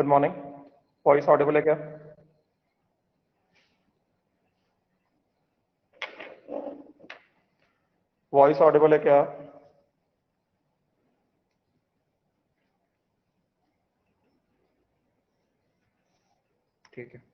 Good morning. Voice Audible है क्या? Voice Audible है क्या? ठीक है।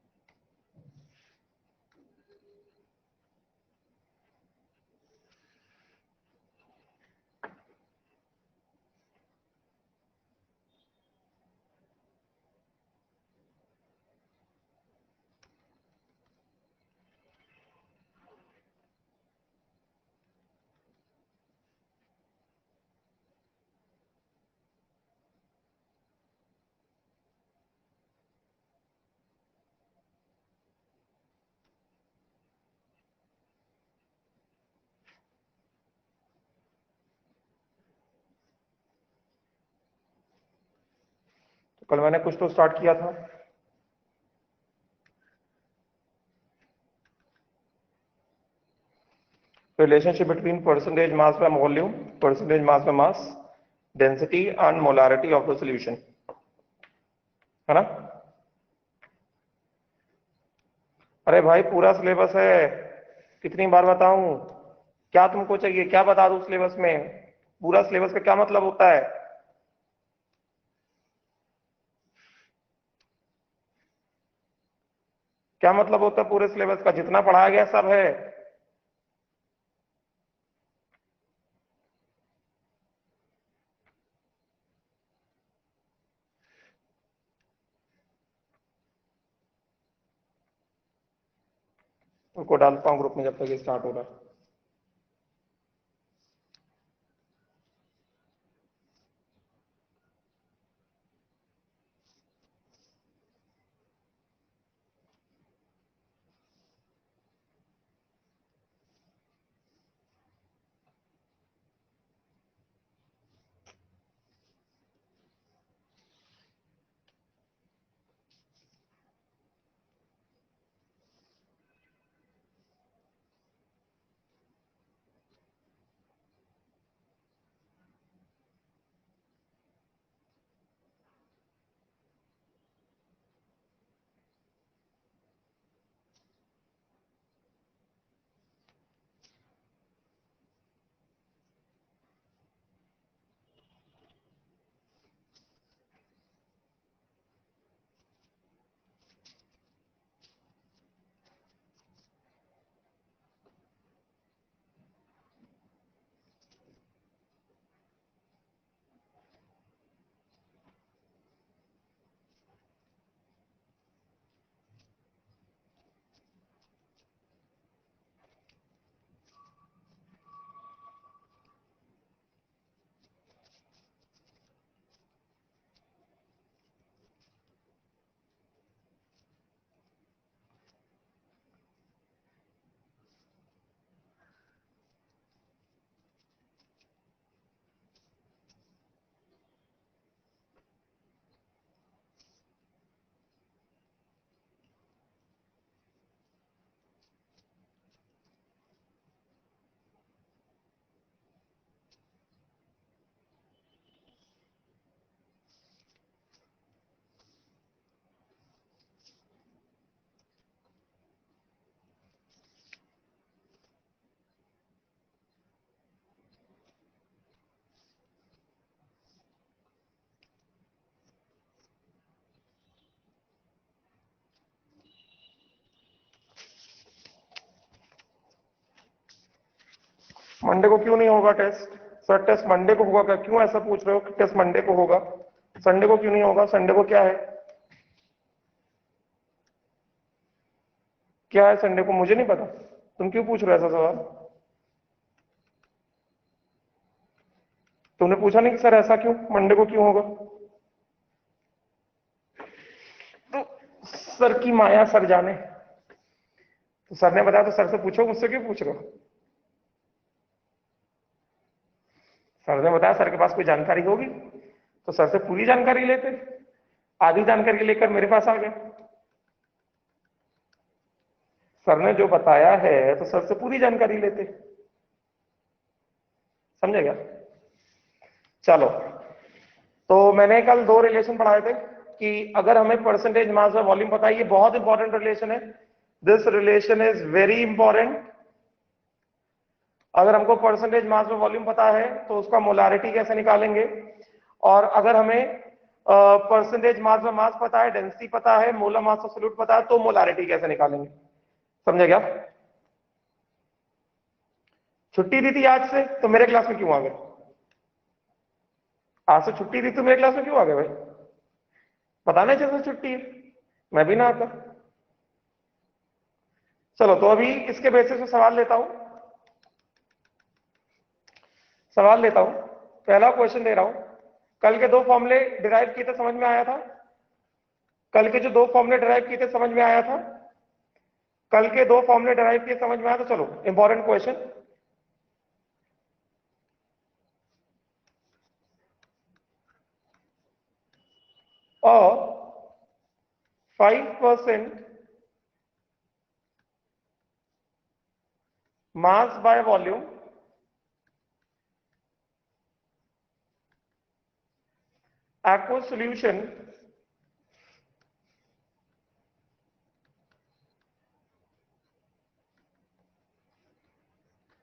तो कल मैंने कुछ तो स्टार्ट किया था। Relationship between percentage mass by volume, percentage mass by mass, density and molarity of the solution, है ना? अरे भाई पूरा सिलेबस है, कितनी बार बताऊं? क्या तुमको चाहिए, क्या बता दूं सिलेबस में? पूरा सिलेबस का क्या मतलब होता है? क्या मतलब होता है पूरे सिलेबस का? जितना पढ़ाया गया सब है। उनको डालता हूँ ग्रुप में जब तक ये स्टार्ट हो रहा है। मंडे को क्यों नहीं होगा टेस्ट? सर टेस्ट मंडे को होगा क्या? क्यों ऐसा पूछ रहे हो कि टेस्ट मंडे को होगा? संडे को क्यों नहीं होगा? संडे को क्या है? क्या है संडे को? मुझे नहीं पता। तुम क्यों पूछ रहे हो ऐसा सवाल? तुमने पूछा नहीं कि सर ऐसा क्यों, मंडे को क्यों होगा? तो सर की माया सर जाने। तो सर ने बताया तो सर से पूछो, मुझसे क्यों पूछ रहे हो? सर ने बताया, सर के पास कोई जानकारी होगी तो सर से पूरी जानकारी लेते। आधी जानकारी लेकर मेरे पास आ गए। सर ने जो बताया है तो सर से पूरी जानकारी लेते। समझे क्या? चलो, तो मैंने कल दो रिलेशन पढ़ाए थे। कि अगर हमें परसेंटेज मास बाय वॉल्यूम पता है, ये बहुत इंपॉर्टेंट रिलेशन है, this relation is very important. अगर हमको परसेंटेज मास बाय वॉल्यूम पता है तो उसका मोलारिटी कैसे निकालेंगे, और अगर हमें परसेंटेज मास बाय मास पता है, डेंसिटी पता है, मोलर मास ऑफ सॉल्यूट पता है, तो मोलारिटी कैसे निकालेंगे? समझे क्या? छुट्टी दी थी आज से तो मेरे क्लास में क्यों आ गए? आज से छुट्टी दी तो मेरे क्लास में क्यों आ गए भाई? बताना जैसे छुट्टी है, मैं भी ना आता। चलो तो अभी इसके बेसिस पे सवाल लेता हूं, पहला क्वेश्चन दे रहा हूं। कल के दो फॉर्मूले डिराइव किए थे, समझ में आया था? कल के जो दो फॉर्मूले डिराइव किए थे समझ में आया था? कल के दो फॉर्मूले डिराइव किए समझ में आया? तो चलो इंपॉर्टेंट क्वेश्चन। और 5% mass by volume aqueous solution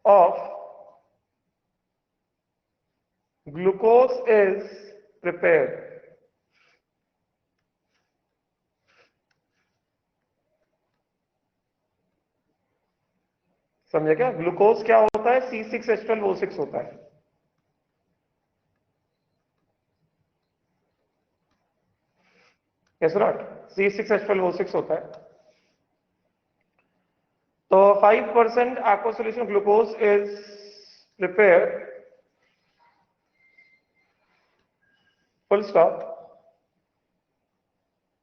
of glucose is prepared। समझे क्या? ग्लूकोज क्या होता है? C6H12O6 होता है। Yes not? C6H12O6 होता है। तो 5% aqueous solution glucose is prepared, full stop।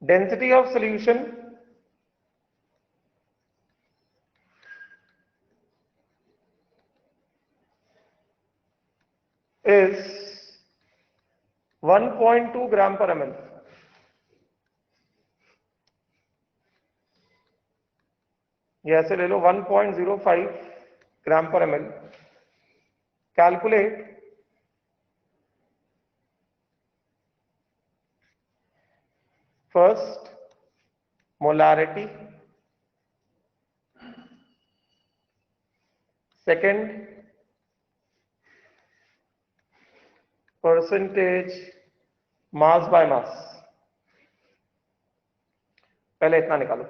Density of solution is 1.2 gram per ml। ये ऐसे ले लो, 1.05 gram per ml। Calculate first molarity, second percentage mass by मास। पहले इतना निकालो,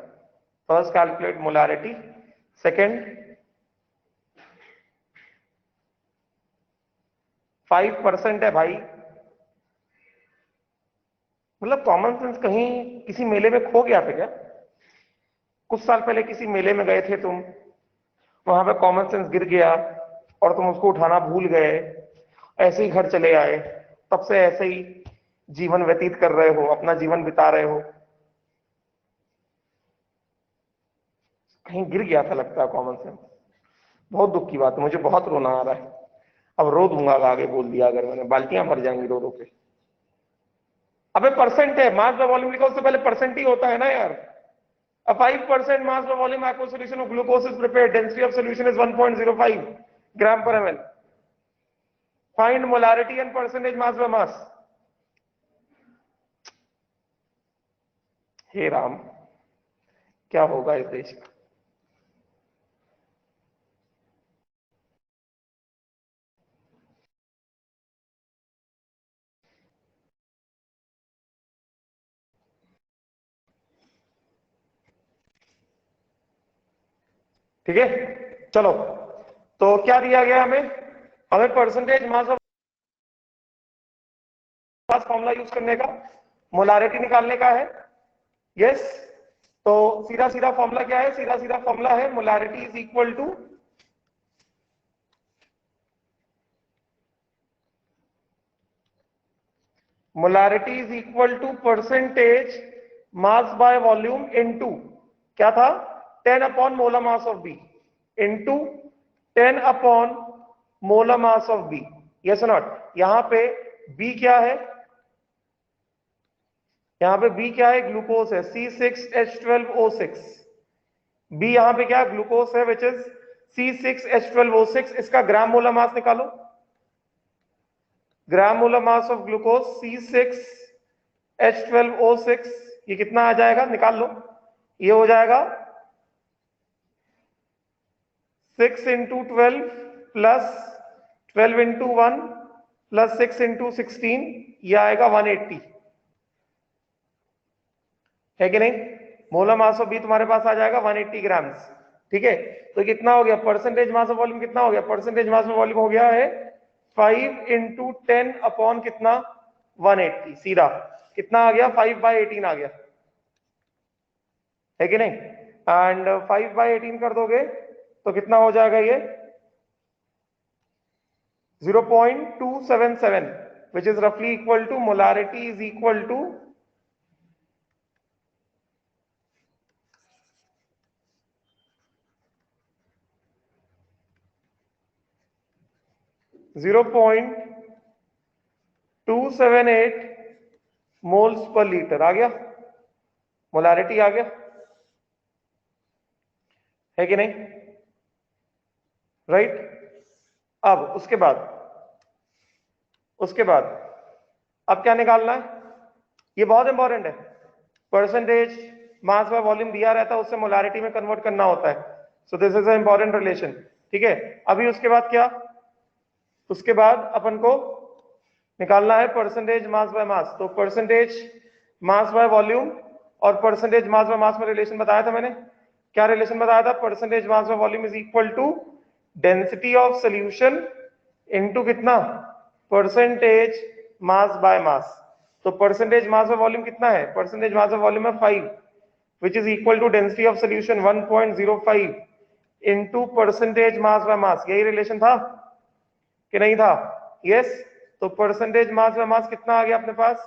फर्स्ट कैलकुलेट मोलारिटी, सेकेंड 5% है भाई। मतलब कॉमन सेंस कहीं किसी मेले में खो गया था क्या? कुछ साल पहले किसी मेले में गए थे तुम, वहां पे कॉमन सेंस गिर गया और तुम उसको उठाना भूल गए, ऐसे ही घर चले आए, तब से ऐसे ही जीवन व्यतीत कर रहे हो, अपना जीवन बिता रहे हो। कहीं गिर गया था लगता है कॉमन सेंस। बहुत दुख की बात है, मुझे बहुत रोना आ रहा है। अब रो दूंगा, आगे बोल दिया अगर मैंने, बाल्टियां भर जाएंगी रो रो के। अबे परसेंट है, मास बाय वॉल्यूम लिखा, उससे पहले परसेंट ही होता है ना यार। A 5% mass per volume aqueous solution of glucose is prepared. Density of solution is 1.05 gram per ml. Find molarity and percentage mass by mass. हे राम, क्या होगा इस देश का? ठीक है, चलो तो क्या दिया गया हमें? हमें percentage mass of mass formula use करने का, मोलारिटी निकालने का है। यस, तो सीधा सीधा फॉर्मूला क्या है? सीधा सीधा फॉर्मूला है molarity is equal to percentage mass by volume into क्या था? 10 upon molar mass of B, into 10 upon molar mass of B. Yes not? यहां पे बी क्या है? यहां पे बी क्या है? ग्लूकोज है, C6H12O6। बी यहां पे क्या है? ग्लूकोज है, विच इज C6H12O6। इसका ग्राम मोलर मास निकालो। ग्राम molar mass of glucose C6 H12O6 ये कितना आ जाएगा, निकाल लो, ये हो जाएगा 6 into 12 plus 12 into 1 plus 6 into 16, ये आएगा 180, है कि नहीं। मोलर मास ऑफ बी तुम्हारे पास आ जाएगा 180 ग्राम्स, ठीक है। तो कितना हो गया, परसेंटेज मास ऑफ वॉल्यूम कितना हो गया, परसेंटेज मास ऑफ वॉल्यूम हो गया है 5 इंटू 10 अपॉन कितना 180, सीधा कितना आ गया 5/18 आ गया, है कि नहीं। एंड 5/18 कर दोगे तो कितना हो जाएगा ये 0.277, which is roughly equal to molarity is equal to 0.278 moles per litre आ गया, मोलारिटी आ गया, है कि नहीं, राइट। अब उसके बाद अब क्या निकालना है, ये बहुत इंपॉर्टेंट है, परसेंटेज मास बाय वॉल्यूम दिया रहता है, उससे मोलारिटी में कन्वर्ट करना होता है। So this is a important relation, ठीक है। अभी उसके बाद क्या, उसके बाद अपन को निकालना है परसेंटेज मास बाय मास। तो परसेंटेज मास बाय वॉल्यूम और परसेंटेज मास बाय मास में रिलेशन बताया था मैंने, क्या रिलेशन बताया था, percentage mass by volume is equal to density of solution into कितना, परसेंटेज मास बाय मास। तो परसेंटेज मास बाय वॉल्यूम कितना है, परसेंटेज मास बाय वॉल्यूम है 5, which is equal to density of solution 1.05 into percentage mass by mass। यही relation था कि नहीं था, यस। तो परसेंटेज मास बाय मास कितना आ गया अपने पास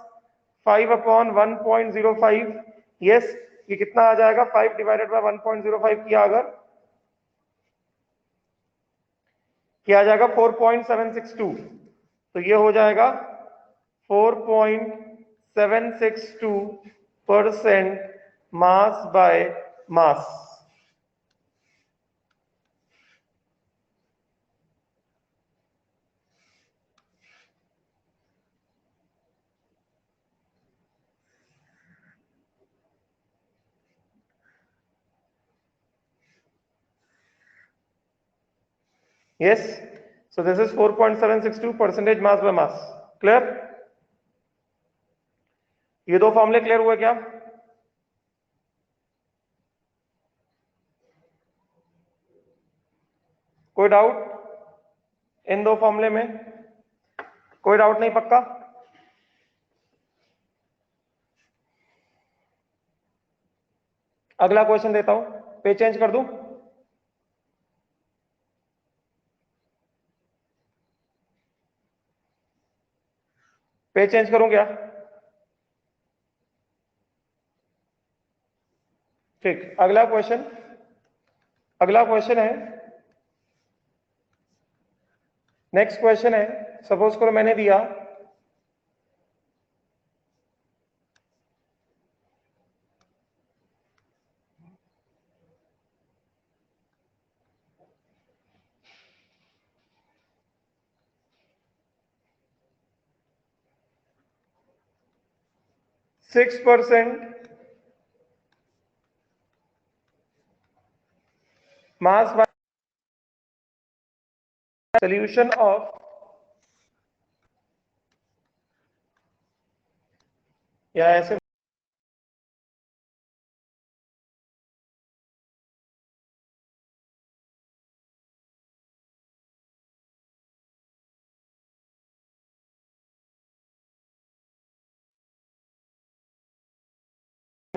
5/1.05, यस। ये कितना आ जाएगा 5 डिवाइडेड बाय 1.05 किया अगर, क्या आ जाएगा 4.762, तो ये हो जाएगा 4.762% मास by mass. Yes, so this is 4.762 percentage mass by mass, clear। ये दो फॉर्मूले क्लियर हुए क्या, कोई डाउट इन दो फॉर्मूले में, कोई डाउट नहीं, पक्का। अगला क्वेश्चन देता हूं, पेज चेंज कर दूं, पेज चेंज करूं क्या, ठीक। अगला क्वेश्चन है, नेक्स्ट क्वेश्चन है, सपोज करो मैंने दिया 6% mass by solution of या ऐसे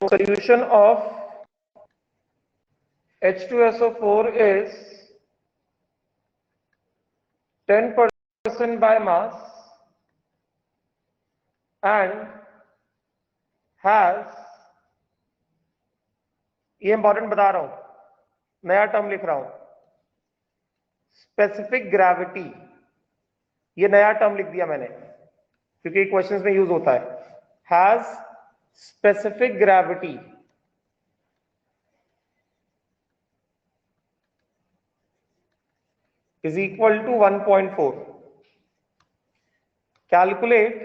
solution of H2SO4 is 10% by mass and has, ये इंपॉर्टेंट बता रहा हूं, नया टर्म लिख रहा हूं, स्पेसिफिक ग्रेविटी, ये नया टर्म लिख दिया मैंने क्योंकि क्वेश्चंस में यूज होता है, has specific gravity is equal to 1.4, calculate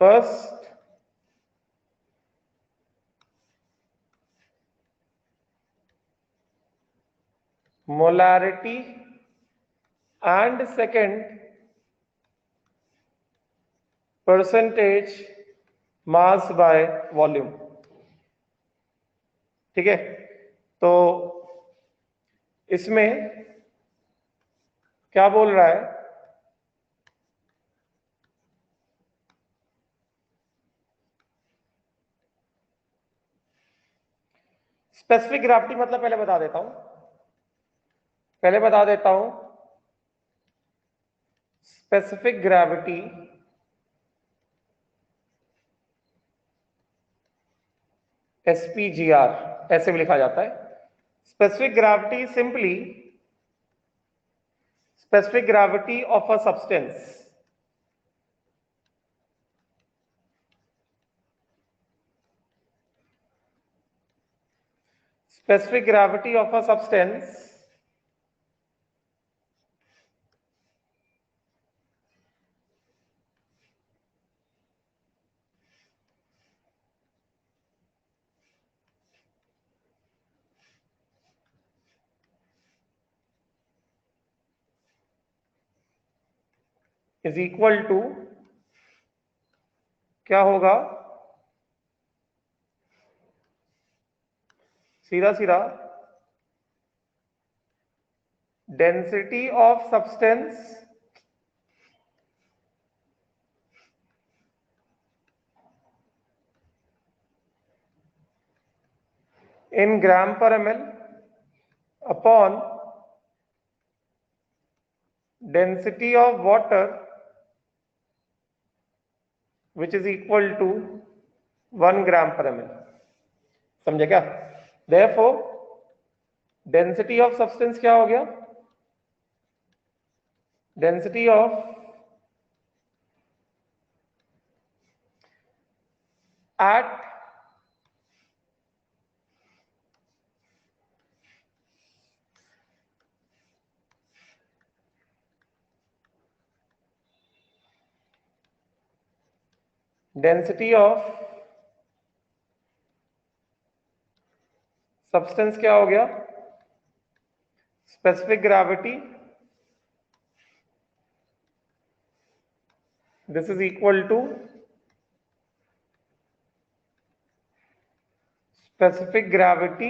first molarity and second percentage mass by volume। ठीक है, तो इसमें क्या बोल रहा है, स्पेसिफिक ग्रेविटी मतलब पहले बता देता हूं, स्पेसिफिक ग्रेविटी SPGR ऐसे भी लिखा जाता है। Specific gravity simply specific gravity of a substance specific gravity of a substance is equal to क्या होगा, सीधा सीधा density of substance in gram per ml upon density of water which is equal to 1 gram per ml। समझे क्या? Therefore density of substance क्या हो गया, density of at density of substance क्या हो गया, specific gravity this is equal to specific gravity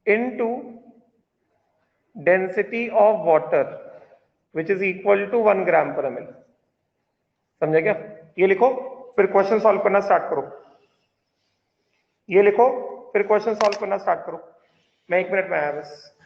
into density of water which is equal to 1 gram per ml। समझे क्या? ये लिखो फिर क्वेश्चन सॉल्व करना स्टार्ट करो, ये लिखो फिर क्वेश्चन सॉल्व करना स्टार्ट करो। मैं 1 मिनट में आया बस।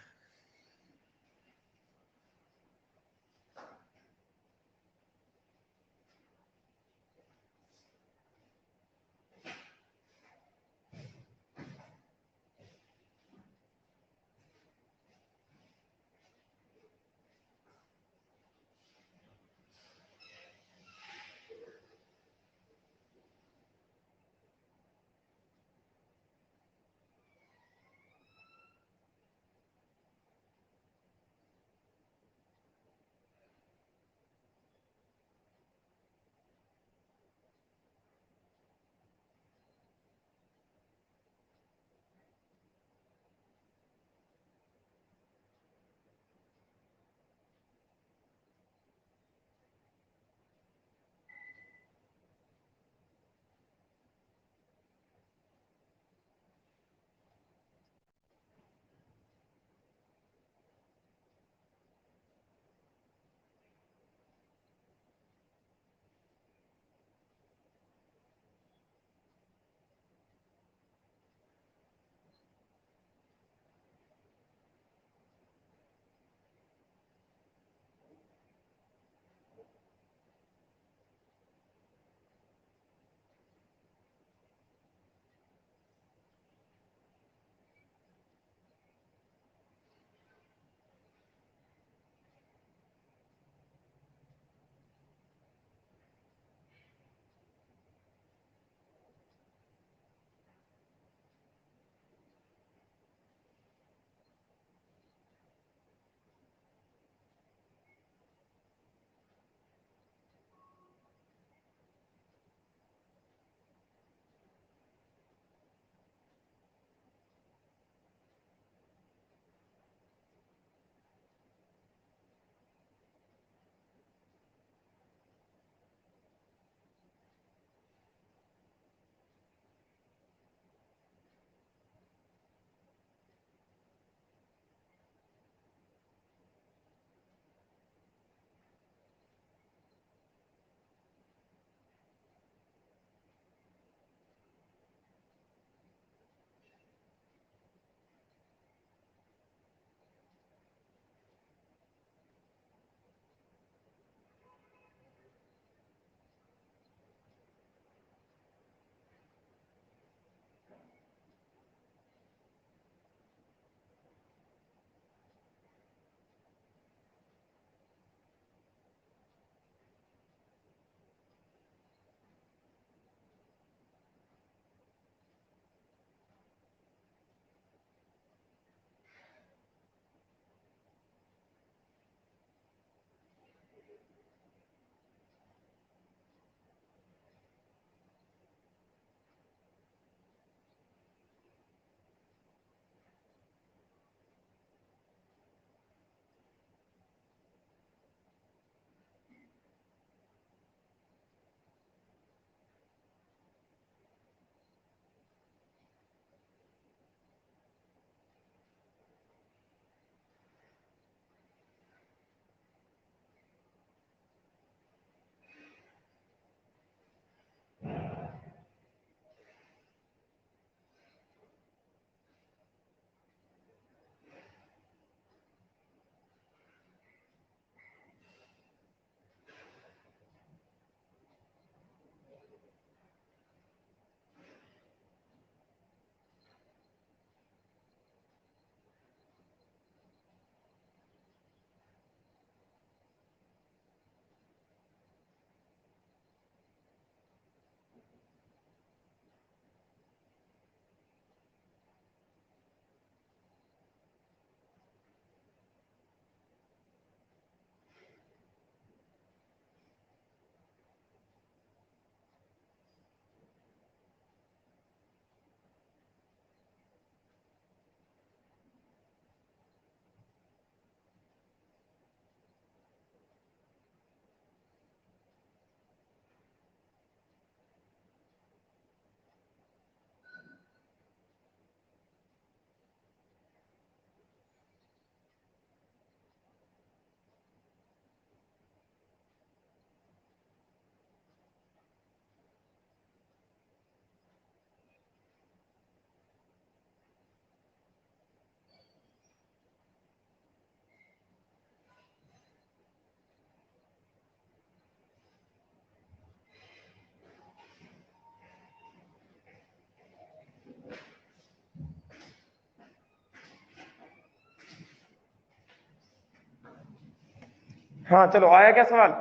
हाँ चलो, आया क्या सवाल?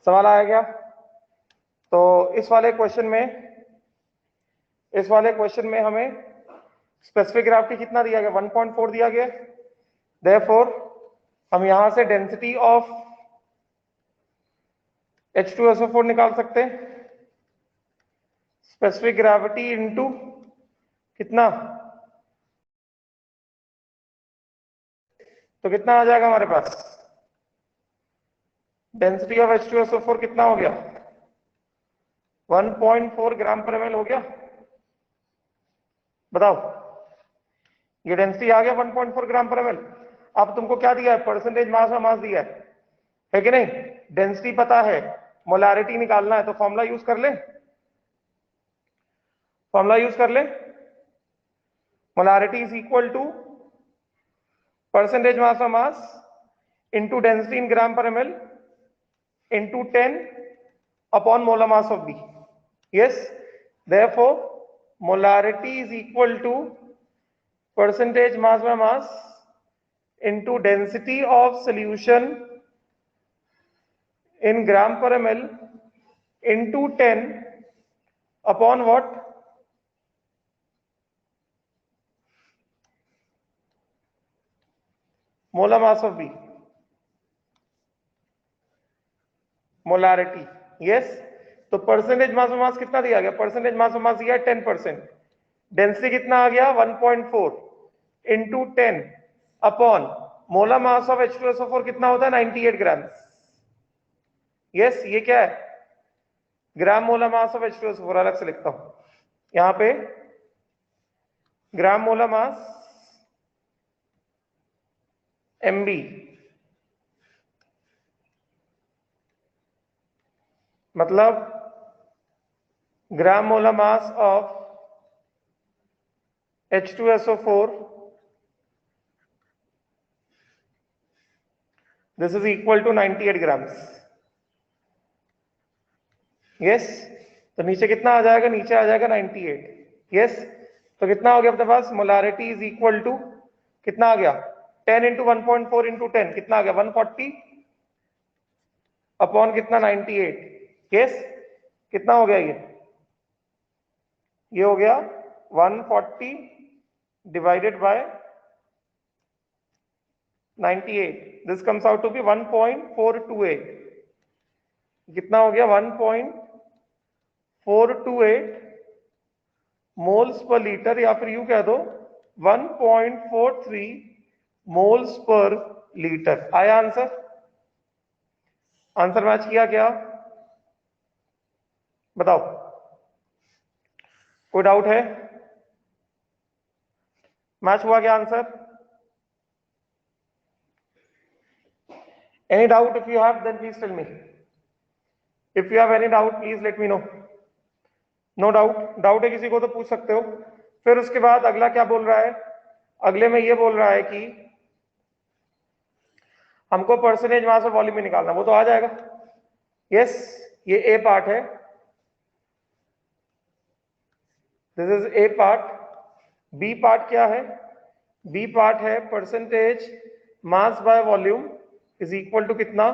सवाल आया क्या? तो इस वाले क्वेश्चन में हमें स्पेसिफिक ग्रेविटी कितना दिया गया? 1.4 दिया गया। देयरफॉर हम यहां से डेंसिटी ऑफ H2SO4 निकाल सकते हैं। स्पेसिफिक ग्रेविटी इनटू कितना, तो कितना आ जाएगा हमारे पास? डेंसिटी ऑफ H2SO4 कितना हो गया? 1.4 ग्राम पर ml हो गया। बताओ, ये डेंसिटी आ गया 1.4 ग्राम पर ml। अब तुमको क्या दिया है? परसेंटेज मास और मास दिया है कि नहीं? डेंसिटी पता है, मोलारिटी निकालना है, तो फॉर्मूला यूज कर ले। Molarity is equal to percentage mass और mass into density in gram per ml into 10 upon molar mass of B। yes, therefore molarity is equal to percentage mass by mass into density of solution in gram per ml into 10 upon what? Molar mass of B, molarity। yes, तो percentage मास मास कितना दिया गया? Percentage mass मास दिया 10%। Density कितना आ गया? 1.4 into 10 upon molar mass of H2SO4 कितना होता है? 98 ग्राम। यस, ये क्या है? Gram molar mass of H2SO4। अलग से लिखता हूं यहां पे, ग्राम मोलर मास MB मतलब gram molar mass of H2SO4, this is equal to 98 grams. Yes, तो नीचे कितना आ जाएगा? नीचे आ जाएगा 98। यस, तो कितना हो गया अपने पास? मोलारिटी इज इक्वल टू कितना आ गया? 10 इंटू 1.4 इंटू 10 कितना आ गया? 140 अपॉन कितना? 98। यस, कितना हो गया ये हो गया 140 divided by 98। This comes out to be 1.428। कितना हो गया? 1.428 मोल्स पर लीटर, या फिर यूं कह दो 1.43 मोल्स पर लीटर। आया आंसर? आंसर मैच किया क्या? बताओ, कोई डाउट है? मैच हुआ क्या answer? Any doubt? If you have then please tell me. If you have any doubt please let me know. No doubt? Doubt है किसी को तो पूछ सकते हो। फिर उसके बाद अगला क्या बोल रहा है? अगले में ये बोल रहा है कि हमको परसेंटेज मास और वॉल्यूम में निकालना। वो तो आ जाएगा। यस, ये ए पार्ट है, this is A part. B part क्या है? बी पार्ट है percentage mass by volume is equal to कितना?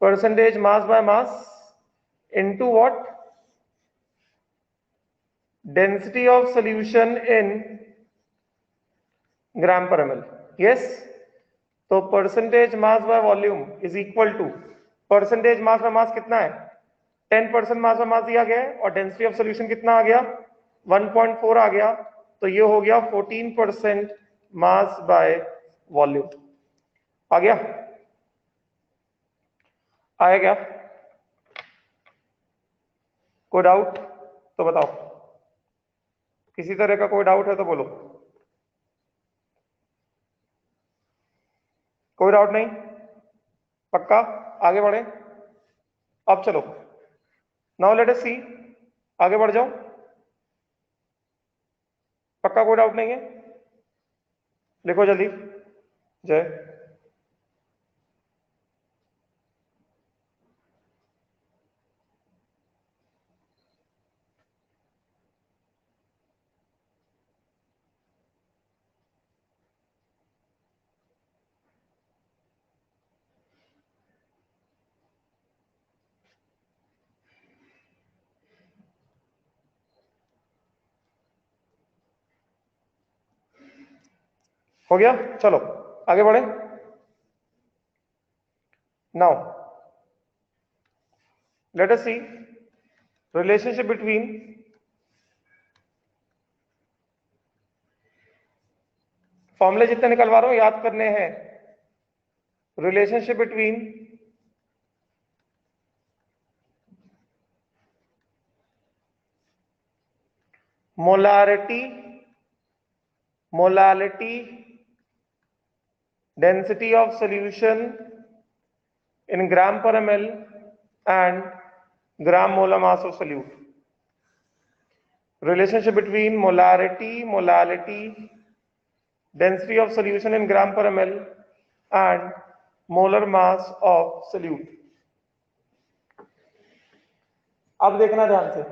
Percentage mass by mass into what? Density of solution in gram per ml। Yes, तो percentage mass by volume is equal to percentage mass by mass कितना है? 10% मास by मास दिया गया है, और density of solution कितना आ गया? 1.4 आ गया। तो ये हो गया 14% मास बाय वॉल्यूम। आ गया? आया क्या? कोई डाउट तो बताओ। किसी तरह का कोई डाउट है तो बोलो। कोई डाउट नहीं? पक्का? आगे बढ़े? अब चलो, नाउ लेट अस सी। आगे बढ़ जाओ। पक्का कोई डाउट नहीं है? लिखो जल्दी। जय। हो गया, चलो आगे बढ़े। नाउ लेट अस सी रिलेशनशिप बिटवीन फॉर्मूले जितने निकलवा रहा हूं याद करने हैं। Relationship between molarity density of solution in gram per ml and gram molar mass of solute. Relationship between molality density of solution in gram per ml and molar mass of solute. अब देखना ध्यान से,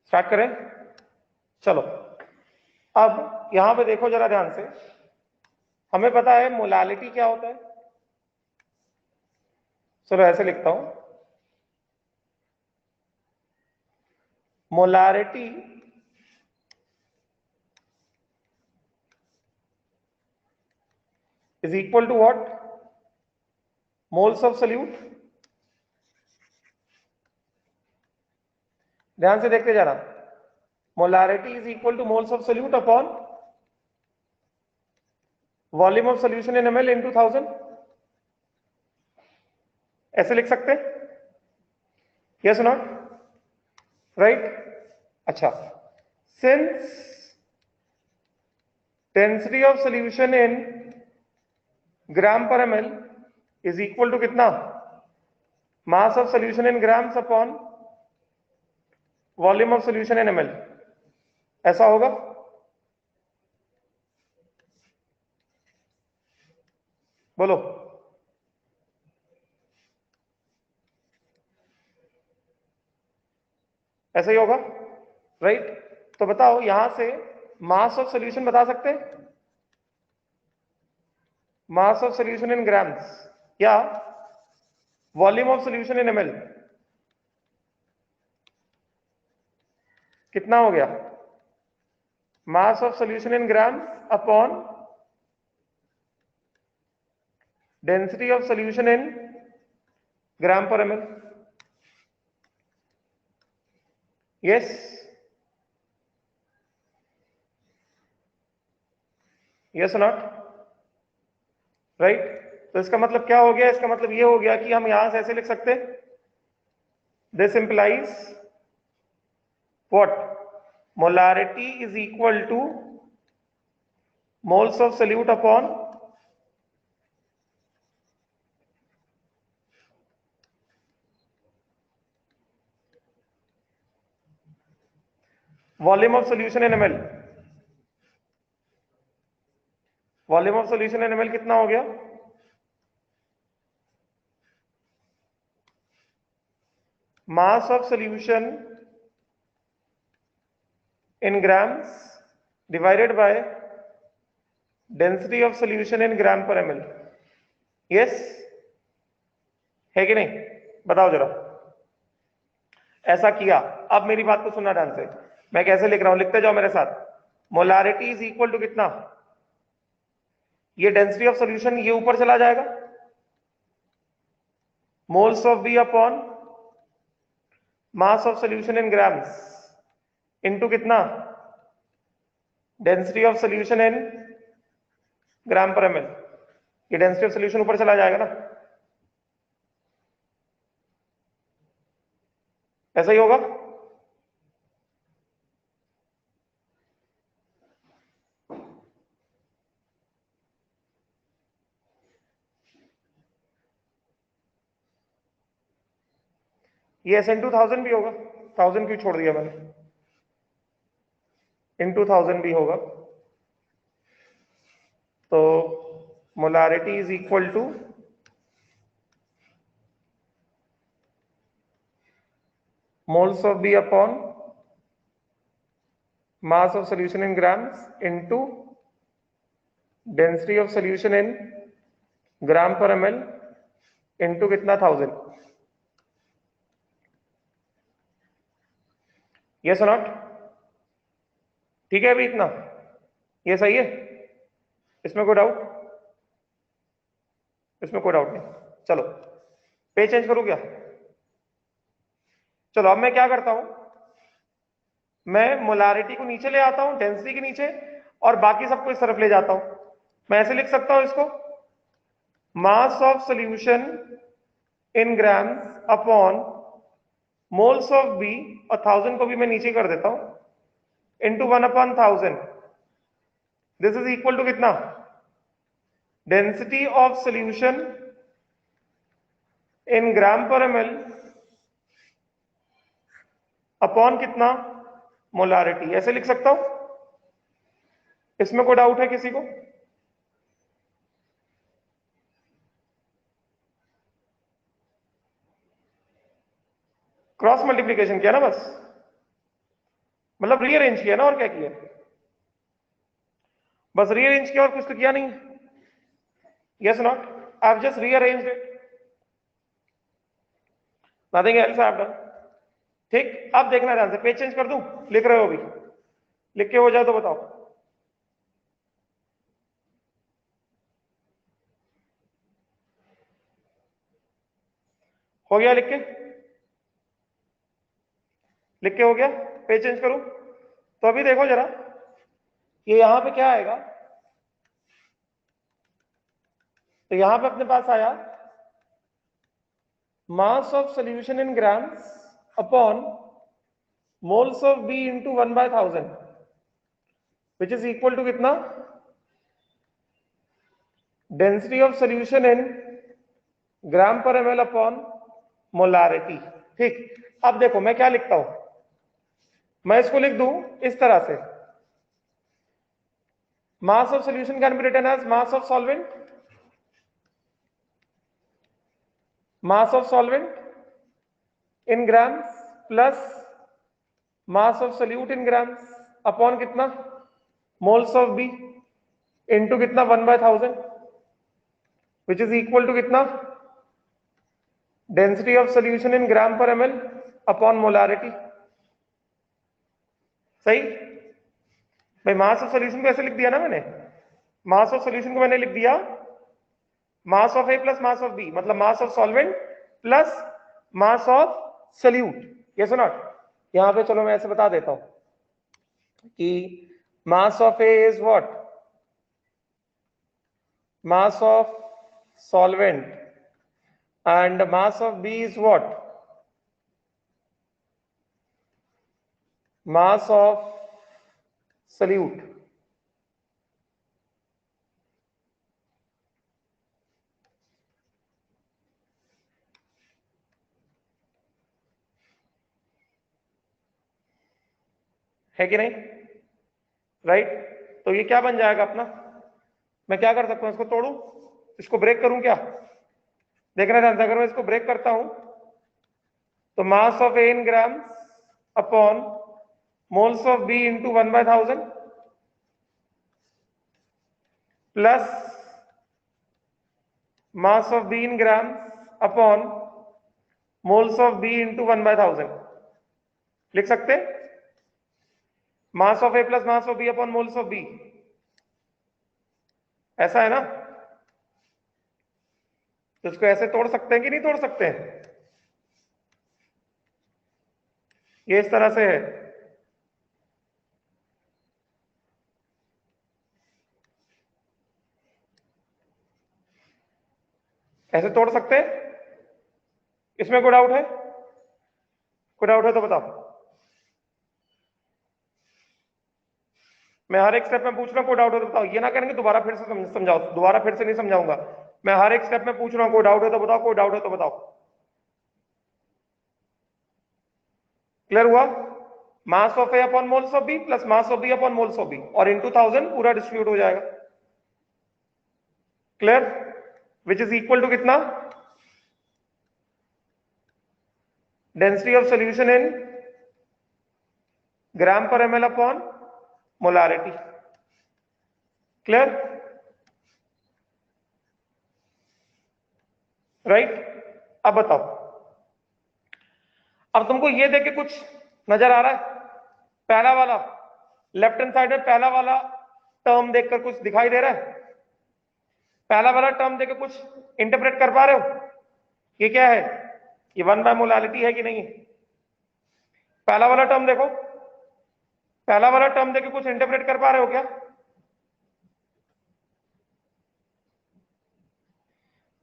start करें। चलो अब यहां पे देखो जरा ध्यान से, हमें पता है मोलालिटी क्या होता है। चलो ऐसे लिखता हूं, molarity is equal to what? Moles of solute। ध्यान से देखते जाना, molarity is equal to moles of solute upon volume of solution in ml into 1000। ऐसे लिख सकते हैं, यस नॉट राइट। अच्छा, since density of solution in gram per ml is equal to कितना? Mass of solution in grams upon volume of solution in ml। ऐसा होगा, बोलो। ऐसा ही होगा राइट। तो बताओ यहां से मास ऑफ सोल्यूशन बता सकते हैं, mass of solution in grams या volume of solution in ml कितना हो गया? Mass of solution in grams upon density of solution in gram per ml। Yes yes not right. तो इसका मतलब क्या हो गया? इसका मतलब ये हो गया कि हम यहां से ऐसे लिख सकते हैं, this implies what? Molarity is equal to moles of solute upon volume of solution in ml। Volume of solution in ml कितना हो गया? Mass of solution in grams divided by density of solution in gram per ml। yes है कि नहीं? बताओ जरा। ऐसा किया, अब मेरी बात को सुनना ध्यान से, मैं कैसे लिख रहा हूं, लिखते जाओ मेरे साथ। मोलारिटी इज इक्वल टू कितना? ये डेंसिटी ऑफ सॉल्यूशन ये ऊपर चला जाएगा, moles of B upon mass of solution in grams into कितना? Density of solution in gram per ml। ये डेंसिटी ऑफ सॉल्यूशन ऊपर चला जाएगा ना, ऐसा ही होगा। ये SN2 1000 भी होगा, 1000 क्यों छोड़ दिया मैंने, into 1000 भी होगा। तो molarity is equal to moles of B upon mass of solution in grams into density of solution in gram per ml into कितना? 1000। यस और नॉट? ठीक है अभी इतना, ये सही है, इसमें कोई डाउट? इसमें कोई डाउट नहीं। चलो पेज चेंज करूं क्या? चलो अब मैं क्या करता हूं, मैं मोलारिटी को नीचे ले आता हूं, डेंसिटी के नीचे, और बाकी सबको इस तरफ ले जाता हूं। मैं ऐसे लिख सकता हूं इसको, mass of solution in grams upon moles of B, और 1000 को भी मैं नीचे कर देता हूं, into 1/1000। This is equal to कितना? Density of solution in gram per ml upon कितना? मोलारिटी। ऐसे लिख सकता हूं? इसमें कोई डाउट है किसी को? क्रॉस मल्टीप्लीकेशन किया ना बस, मतलब रीअरेंज किया ना, और क्या किया? बस रीअरेंज किया और कुछ तो किया नहीं। Yes not? I have just rearranged it, nothing else I have done. ठीक, अब देखना ध्यान से, पेज चेंज कर दूं? लिख रहे हो अभी? लिख के हो जाए तो बताओ। हो गया लिख के? लिख के हो गया? पेज चेंज करूं? तो अभी देखो जरा, ये यहां पे क्या आएगा, तो यहां पे अपने पास आया mass of solution in grams upon moles of B into 1/1000, which is equal to कितना? Density of solution in gram per ml upon molarity. ठीक, अब देखो मैं क्या लिखता हूं, मैं इसको लिख दूं इस तरह से, mass of solution can be written as mass of solvent, mass of solvent in grams plus mass of solute in grams upon कितना? moles of B into कितना? 1/1000, which is equal to कितना? density of solution in gram per ml upon molarity। सही भाई, मास of solution को ऐसे लिख दिया ना मैंने, मास ऑफ सॉल्यूशन को मैंने लिख दिया mass of A plus mass of B, मतलब mass of solvent plus mass of solute. Yes और नॉट? यहां पे चलो मैं ऐसे बता देता हूं कि mass of A is what? Mass of solvent, and mass of B is what? Mass of solute. है कि नहीं? राइट? तो ये क्या बन जाएगा अपना, मैं क्या कर सकता हूं, इसको तोड़ू, इसको ब्रेक करूं क्या? देखना ध्यान से, अगर मैं इसको ब्रेक करता हूं तो mass of A in gram upon moles of B into 1/1000 plus mass of B in gram upon moles of B into 1/1000 लिख सकते? Mass of A plus mass of B upon moles of B, ऐसा है ना? तो इसको ऐसे तोड़ सकते हैं कि नहीं तोड़ सकते हैं? ये इस तरह से है, ऐसे तोड़ सकते हैं? इसमें कोई डाउट है? कोई डाउट है तो बताओ। मैं हर एक स्टेप में पूछ रहा हूं, कोई डाउट हो तो बताओ, ये ना करेंगे दोबारा फिर से समझाओ, दोबारा फिर से नहीं समझाऊंगा। मैं हर एक स्टेप में पूछ रहा हूं, कोई डाउट है तो बताओ, कोई डाउट है तो बताओ। क्लियर हुआ? Mass of A upon moles of B plus mass of B upon moles of B, और इंटू 1000 पूरा डिस्ट्रीब्यूट हो जाएगा। Clear? Which is equal to कितना? Density of solution in gram per ml upon molarity. Clear? Right? अब बताओ, अब तुमको ये देख के कुछ नजर आ रहा है? पहला वाला लेफ्ट हैंड साइड में पहला वाला टर्म देखकर कुछ दिखाई दे रहा है? पहला वाला टर्म देखकर कुछ इंटरप्रेट कर पा रहे हो? ये क्या है? ये 1 बाय मोलालिटी है कि नहीं है? पहला वाला टर्म देखो, पहला वाला टर्म देखकर कुछ इंटरप्रेट कर पा रहे हो क्या?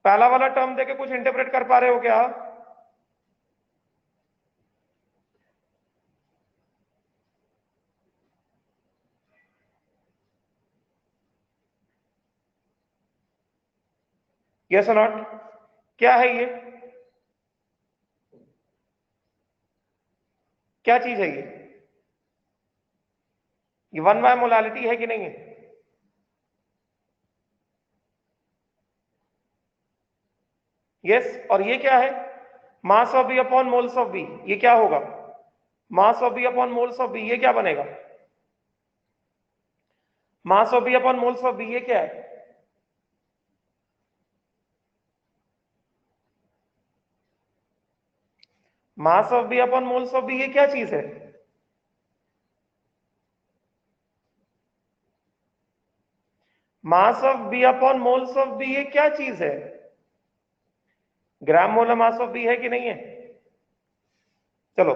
पहला वाला टर्म देखकर कुछ इंटरप्रेट कर पा रहे हो क्या? यस और नॉट? क्या है ये? क्या चीज है ये 1 बाय मोलालिटी है कि नहीं है? यस। और ये क्या है? Mass of B upon moles of B. ये क्या होगा? Mass of B upon moles of B. ये क्या बनेगा? Mass of B upon moles of B ये क्या है? Mass of B upon moles of B ये क्या चीज है? Mass of B upon moles of B ये क्या चीज है? Gram molar mass of B है कि नहीं है? चलो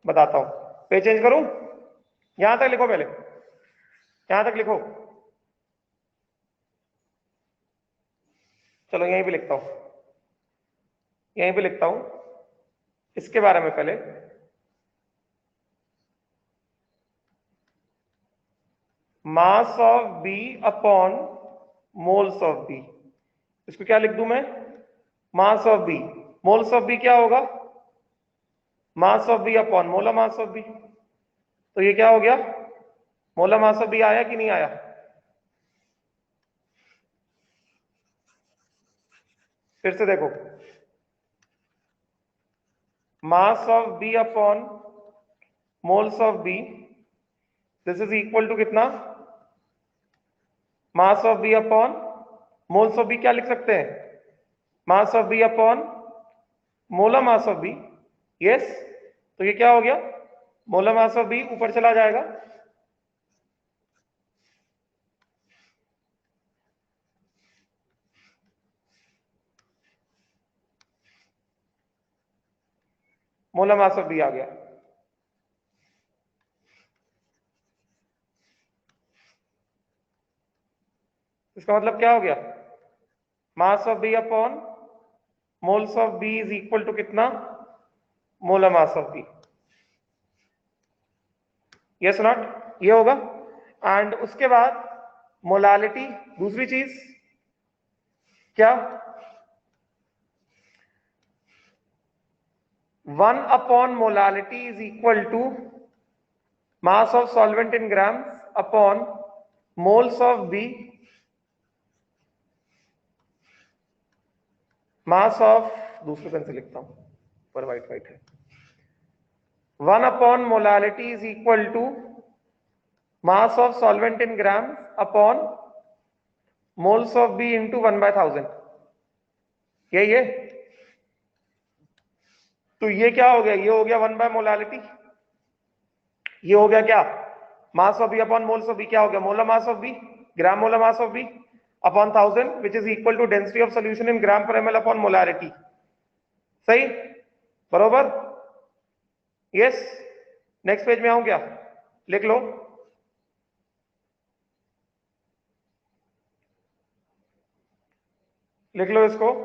बताता हूं। पे चेंज करूं? यहां तक लिखो, पहले यहां तक लिखो। चलो यहीं पे लिखता हूं, यहीं पे लिखता हूं इसके बारे में पहले। Mass of B upon moles of B, इसको क्या लिख दूं मैं? Mass of B. Moles of B क्या होगा? Mass of B upon molar mass of B. तो ये क्या हो गया? मोलर मास ऑफ बी आया कि नहीं आया? फिर से देखो, mass of B upon moles of B, this is equal to कितना? Mass of B upon moles of B क्या लिख सकते हैं? Mass of B upon molar mass of B. Yes. तो ये क्या हो गया? मोलर मास ऑफ बी ऊपर चला जाएगा, मोलर मास ऑफ बी आ गया। इसका मतलब क्या हो गया? Mass of B upon moles of B is equal to कितना? Molar mass of B. Yes not? ये होगा। एंड उसके बाद मोलालिटी, दूसरी चीज क्या? 1 upon molality is equal to mass of solvent in gram upon moles of B, mass of, दूसरे pen से लिखता हूं पर वाइट वाइट है। 1 upon molality is equal to mass of solvent in gram upon moles of B into 1/1000। यही है। तो ये क्या हो गया? ये हो गया 1 बाय मोलालिटी। ये हो गया क्या? Mass of B upon moles of B. क्या हो गया? Molar mass of B, gram molar mass of B upon 1000 which is equal to density of solution in gram per ml upon molarity. सही? बरोबर? Yes. Next page में आऊं क्या? लिख लो। लिख लो इसको।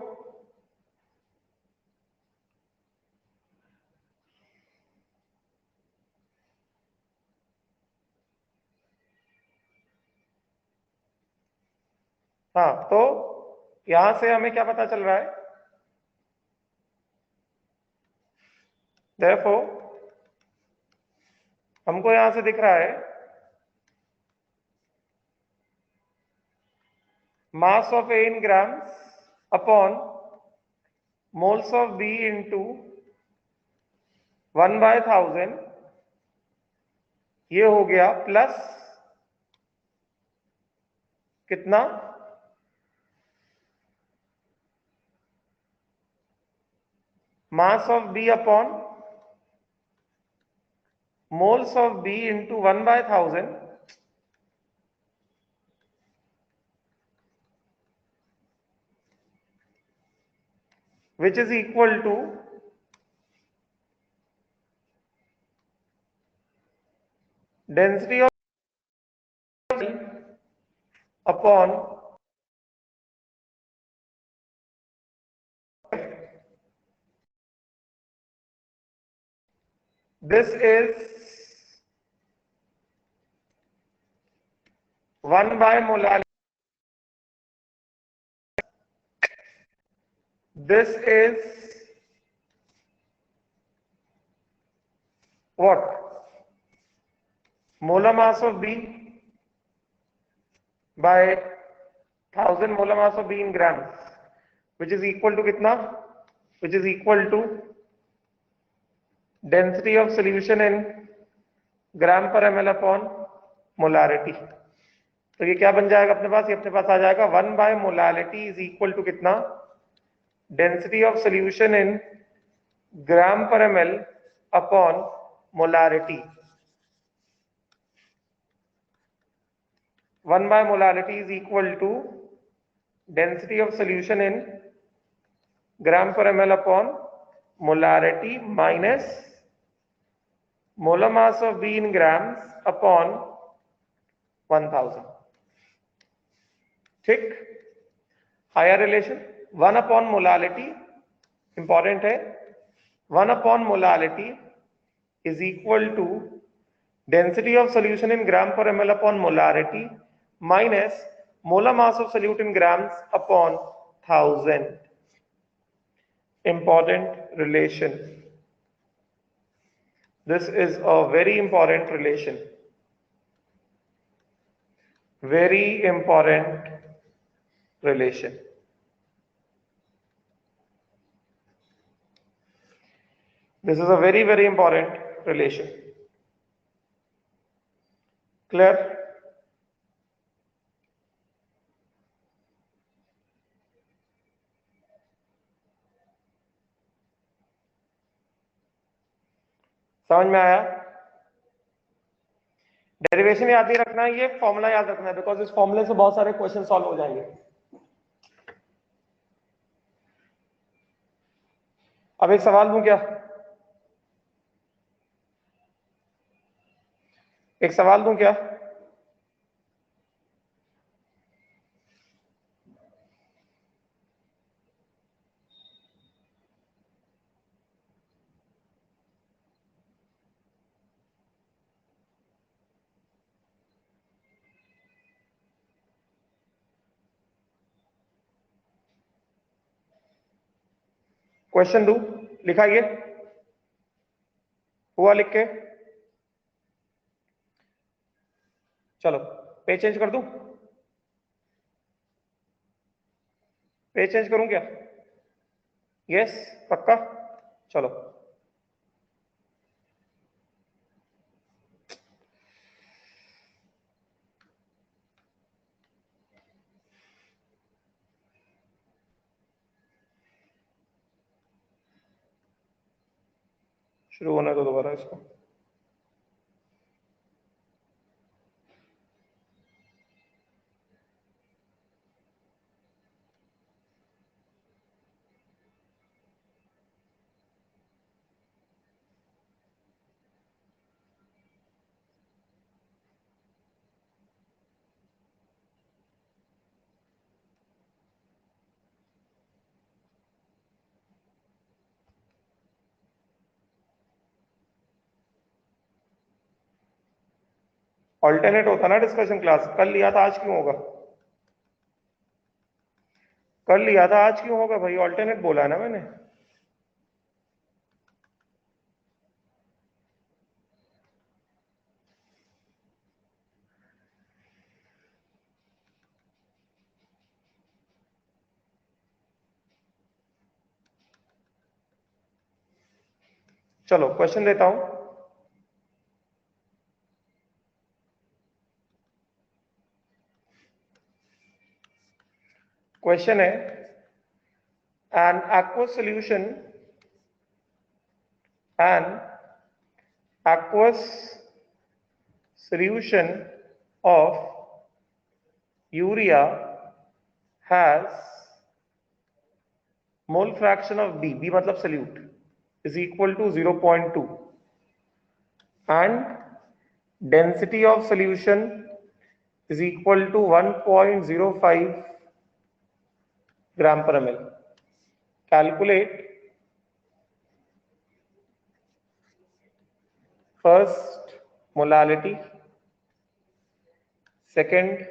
हाँ, तो यहां से हमें क्या पता चल रहा है? देखो, हमको यहां से दिख रहा है mass of A in grams upon moles of B into 1/1000। ये हो गया प्लस कितना? Mass of B upon moles of B into 1/1000 which is equal to density of upon this is 1 by molality. This is what? Molar mass of B by 1000 molar mass of B in grams, which is equal to कितना? Which is equal to density of solution in gram per ml upon molarity. तो ये क्या बन जाएगा अपने पास? ये अपने पास आ जाएगा 1 by molality is equal to कितना? Density of solution in gram per ml upon molarity. 1 by molarity is equal to density of solution in gram per ml upon molarity minus molar mass of B in grams upon 1000. ठीक, higher relation 1 upon molality important है. 1 upon molality is equal to density of solution in gram per ml upon molarity minus molar mass of solute in grams upon 1000. important relation. This is a very important relation. Very important relation. This is a very, very important relation. Clear? समझ में आया? Derivation याद नहीं रखना है, ये formula याद रखना है, बिकॉज इस फॉर्मूले से बहुत सारे क्वेश्चन सॉल्व हो जाएंगे. अब एक सवाल दूं क्या? एक सवाल दूं क्या? क्वेश्चन दू? लिखा ये हुआ लिख के? चलो पेज चेंज कर दूं? पेज चेंज करूं क्या? यस, पक्का? चलो शुरू होने दो दोबारा इसको. ऑल्टरनेट होता ना डिस्कशन क्लास. कल लिया था, आज क्यों होगा? कल लिया था, आज क्यों होगा भाई? ऑल्टरनेट बोला है ना मैंने. चलो क्वेश्चन देता हूं. क्वेश्चन है an aqueous solution aqueous solution of urea has mole fraction of B मतलब solute is equal to 0.2 and density of solution is equal to 1.05 gram per ml. Calculate first molality, second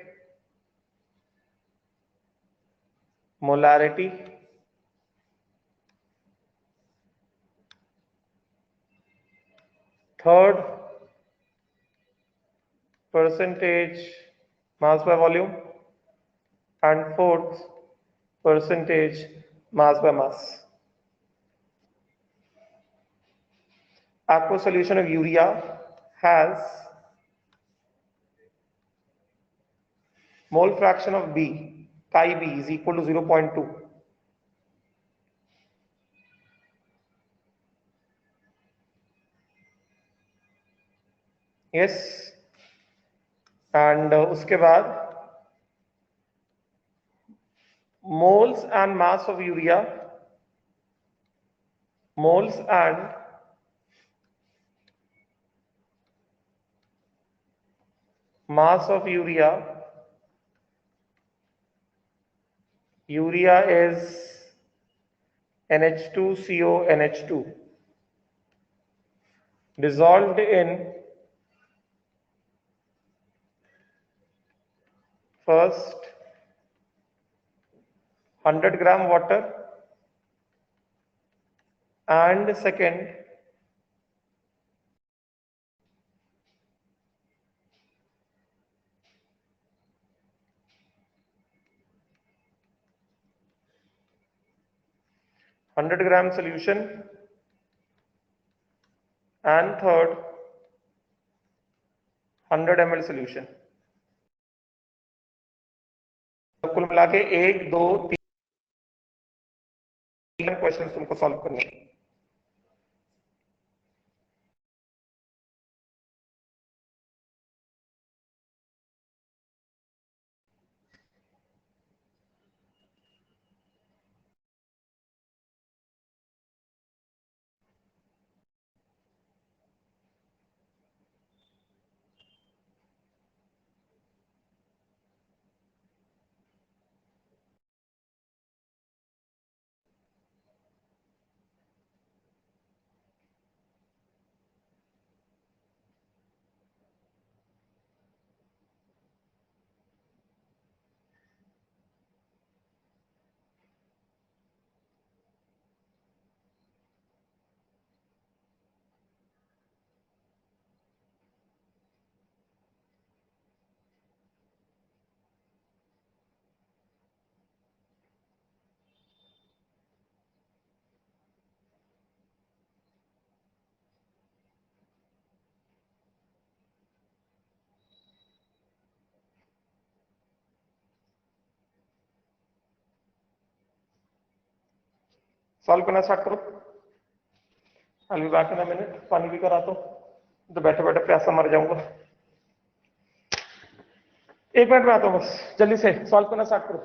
molarity, third percentage mass by volume, and fourth percentage mass by mass. Aqueous solution of urea has mole fraction of B, chi B is equal to 0.2. Yes, and उसके बाद moles and mass of urea, moles and mass of urea, urea is NH2CO NH2 dissolved in first 100 gram water and second 100 gram solution and third 100 ml solution. कुल मिला के 1 2 3 question तुमको solve करने हैं. Solve करना start करो. I'll be back in a minute. पानी भी करा तो बैठे बैठे प्यासा मर जाऊंगा. 1 मिनट में आता हूं, बस जल्दी से सॉल्व करना स्टार्ट करो.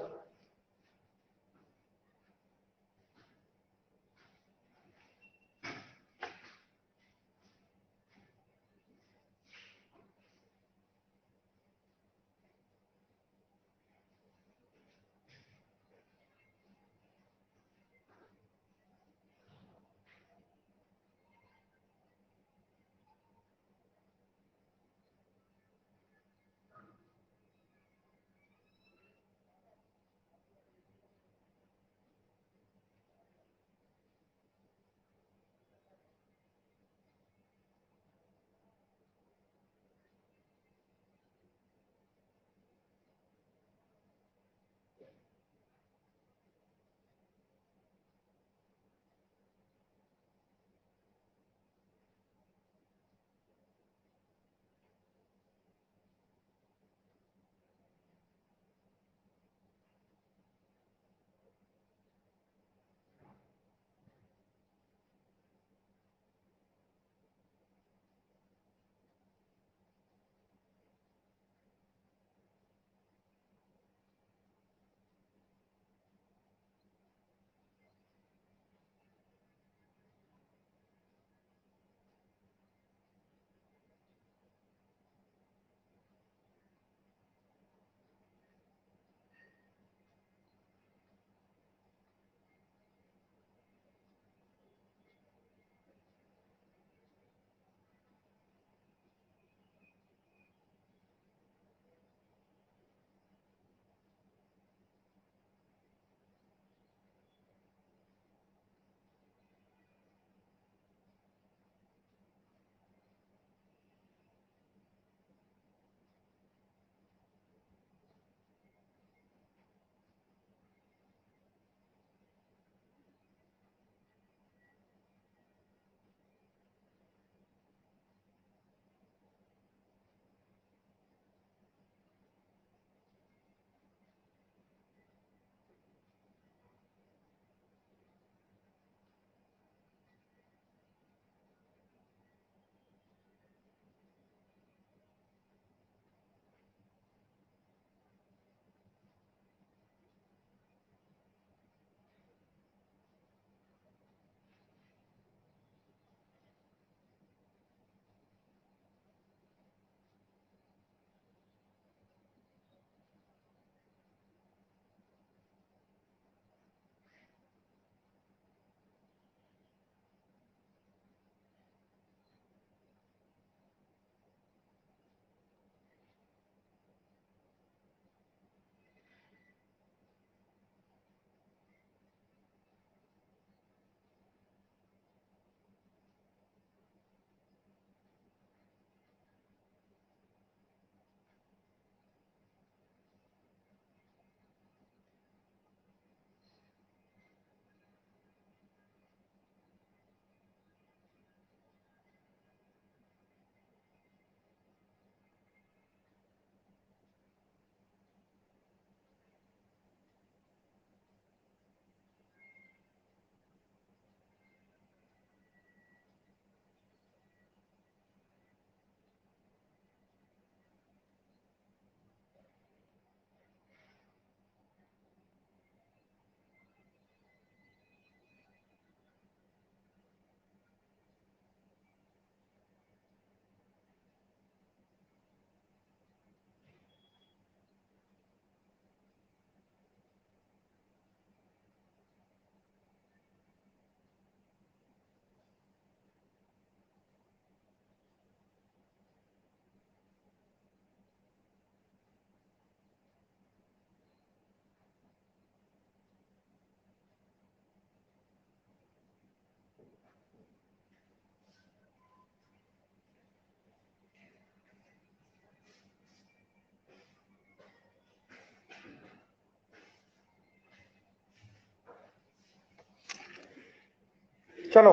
चलो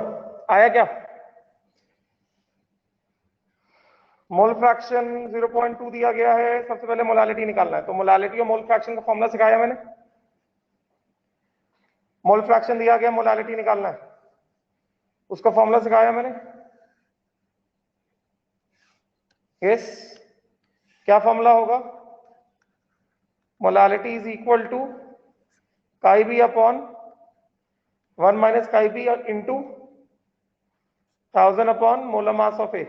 आया क्या? मोल फ्रैक्शन 0.2 दिया गया है, सबसे पहले मोलालिटी निकालना है। तो मोलालिटी और मोल फ्रैक्शन का फॉर्मूला सिखाया मैंने। मोल फ्रैक्शन दिया गया, मोलालिटी निकालना है, उसका फॉर्मूला सिखाया मैंने। यस, क्या फॉर्मूला होगा? Molality is equal to chi B upon 1 minus chi B into 1000 upon molar mass of A,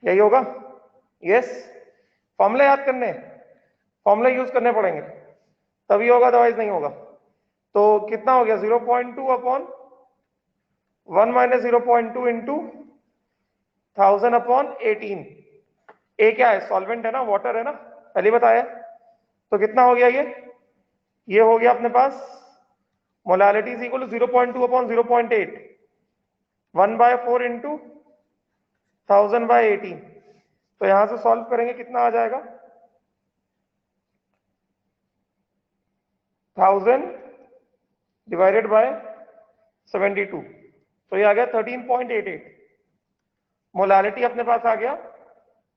यही होगा। यस, फॉर्मूला याद करने, फॉर्मूला यूज करने पड़ेंगे तभी होगा, अदरवाइज नहीं होगा। तो कितना हो गया? 0.2 अपॉन 1 माइनस 0.2 इंटू 1000 अपॉन 18। ए क्या है? सॉल्वेंट है ना, वाटर है ना, पहले बताया। तो कितना हो गया ये हो गया अपने पास molality is equal to 0.2 upon 0.8, 1/4 into 1000/18। तो यहां से सॉल्व करेंगे, कितना आ जाएगा? 1000 डिवाइडेड बाय 72, तो ये आ गया 13.88। मोलालिटी अपने पास आ गया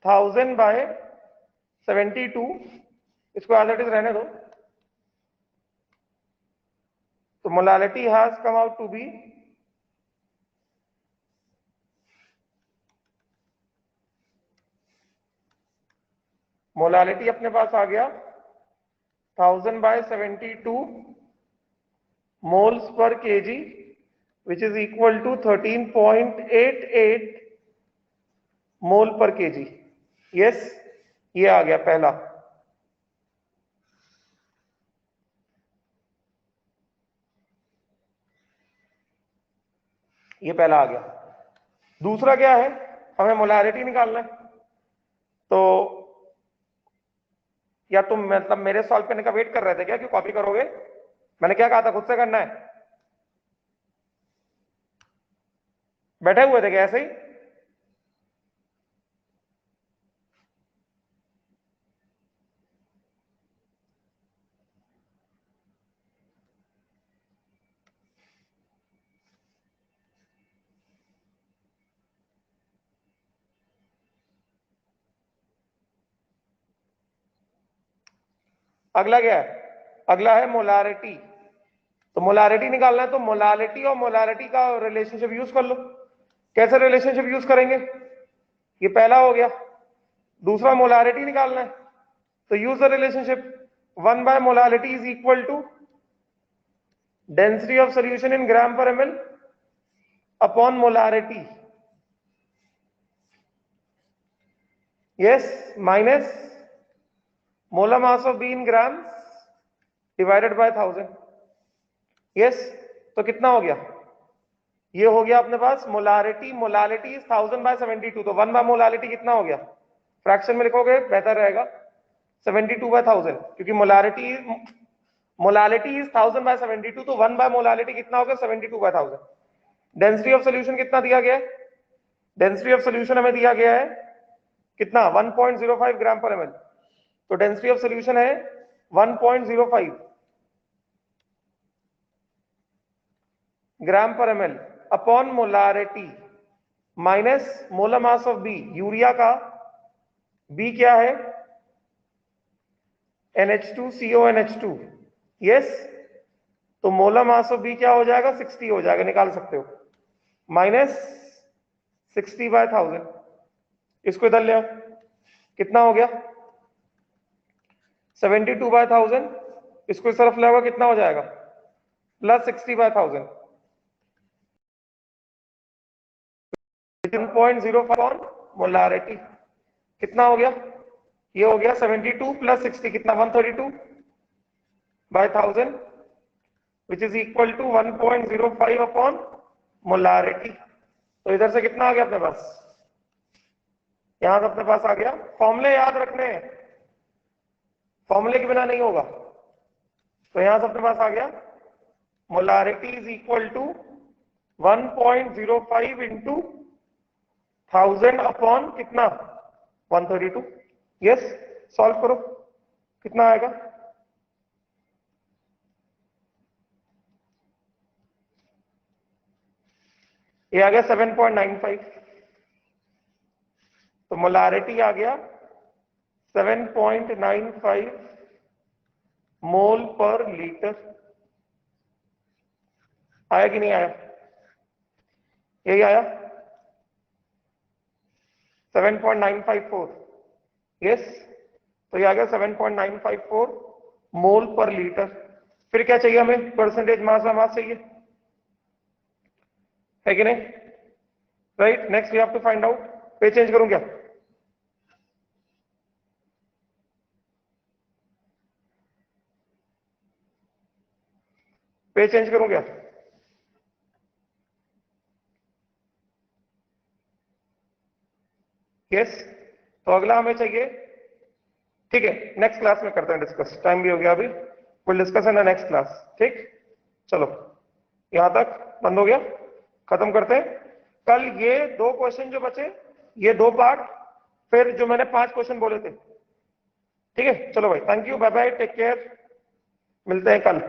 1000/72, इसको एज इट इज रहने दो। तो molality has come out to be molality अपने पास आ गया 1000/72 moles per kg, which is equal to 13.88 mole per kg. Yes, ये आ गया पहला। ये पहला आ गया। दूसरा क्या है? हमें मोलारिटी निकालना है। तो या तुम मतलब मेरे सॉल्व करने का वेट कर रहे थे क्या कि कॉपी करोगे? मैंने क्या कहा था, खुद से करना है? बैठे हुए थे क्या ऐसे ही? अगला क्या है? अगला है मोलारिटी। तो मोलारिटी निकालना है, तो मोलारिटी और मोलारिटी का रिलेशनशिप यूज कर लो। कैसे रिलेशनशिप यूज करेंगे? ये पहला हो गया। दूसरा मोलारिटी निकालना है, तो यूज द रिलेशनशिप 1/मोलारिटी is equal to density of solution in gram per ml upon molarity. Yes, minus molar mass of B in gram divided by 1000। Yes, तो कितना हो गया? ये हो गया अपने पास मोलारिटी, मोलारिटी इज 1000/72, तो 1/मोलारिटी कितना हो गया? फ्रैक्शन में लिखोगे बेहतर रहेगा, 72/1000, क्योंकि मोलारिटी इज 1000/72, तो 1/मोलारिटी कितना हो गया? 72/1000। डेंसिटी ऑफ सोल्यूशन कितना दिया गया है? डेंसिटी ऑफ सोल्यूशन हमें दिया गया है कितना? 1.05 ग्राम पर ml। तो डेंसिटी ऑफ सोल्यूशन है 1.05 gram per ml upon molarity minus molar mass of B. Urea का बी क्या है? NH2CONH2। यस, तो मोलर मास ऑफ बी क्या हो जाएगा? 60 हो जाएगा, निकाल सकते हो, माइनस 60/1000। इसको इधर ले आओ, कितना हो गया? 72/1000। इसको इस तरफ ले आओ, कितना हो जाएगा? प्लस 60/1000, 0.05 मोलारिटी कितना हो गया? ये हो गया 72 प्लस 60 कितना? 132/1000 which is equal to 1.05 upon molarity. तो इधर से कितना आ गया अपने पास? यहां से अपने पास आ गया। फॉर्मूले याद रखने हैं, फॉर्मूले के बिना नहीं होगा। तो यहां से अपने पास आ गया molarity is equal to 1.05 into 1000 upon कितना? 132। यस, सॉल्व करो, कितना आएगा? ये आ गया 7.95, तो मोलारिटी आ गया 7.95 मोल पर लीटर। आया कि नहीं आया? यही आया 7.954। यस, तो ये आ गया 7.954 मोल पर लीटर। फिर क्या चाहिए हमें? परसेंटेज मास का मास चाहिए, है कि नहीं? Right, next we have to find out. पे चेंज करूं क्या? पे चेंज करूं क्या? यस, तो अगला हमें चाहिए, ठीक है नेक्स्ट क्लास में करते हैं डिस्कस, टाइम भी हो गया अभी, will discuss in the next class. ठीक, चलो यहां तक बंद हो गया, खत्म करते हैं। कल ये दो क्वेश्चन जो बचे, ये दो पार्ट, फिर जो मैंने 5 क्वेश्चन बोले थे। ठीक है, चलो भाई, thank you, bye bye, take care, मिलते हैं कल।